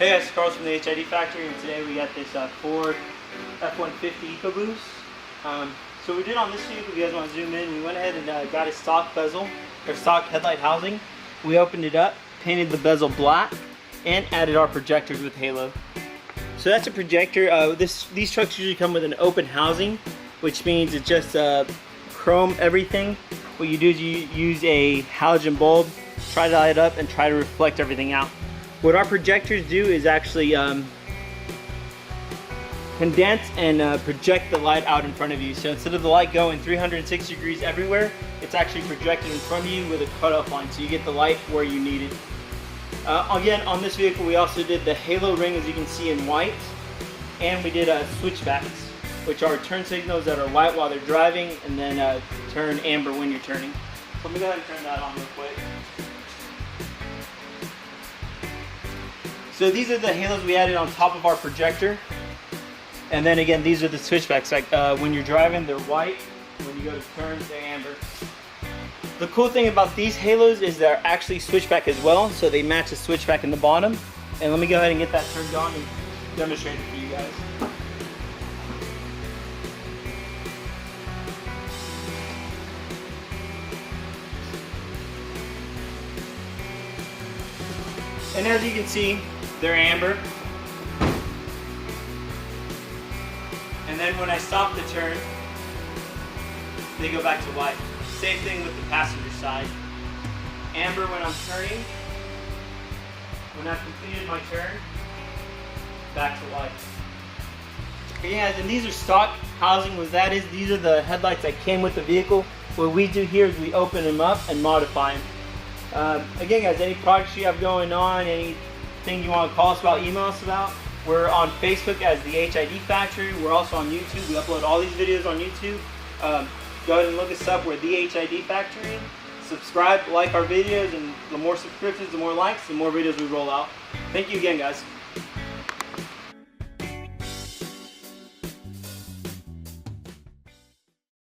Hey guys, it's Carlos from the HID Factory, and today we got this Ford F-150 EcoBoost. So we did on this vehicle, if you guys want to zoom in, we went ahead and got a stock bezel, or stock headlight housing. We opened it up, painted the bezel black, and added our projectors with halo. So that's a projector. These trucks usually come with an open housing, which means it's just chrome everything. What you do is you use a halogen bulb, try to light it up, and try to reflect everything out. What our projectors do is actually condense and project the light out in front of you. So instead of the light going 360 degrees everywhere, it's actually projected in front of you with a cutoff line, so you get the light where you need it. Again, on this vehicle we also did the halo ring, as you can see, in white, and we did switchbacks, which are turn signals that are white while they're driving and then turn amber when you're turning. So let me go ahead and turn that on real quick. So these are the halos we added on top of our projector. And then again, these are the switchbacks. Like when you're driving, they're white. When you go to turns, they're amber. The cool thing about these halos is they're actually switchback as well, so they match the switchback in the bottom. And let me go ahead and get that turned on and demonstrate it for you guys. And as you can see, they're amber. And then when I stop the turn, they go back to white. Same thing with the passenger side. Amber when I'm turning. When I've completed my turn, back to white. Okay, guys, and these are stock housing. What that is, these are the headlights that came with the vehicle. What we do here is we open them up and modify them. Again, guys, any projects you have going on, anything you want to call us about, email us about. We're on Facebook as the HID Factory. We're also on YouTube. We upload all these videos on YouTube. Go ahead and look us up. We're the HID Factory. Subscribe, like our videos, and the more subscriptions, the more likes, the more videos we roll out. Thank you again, guys.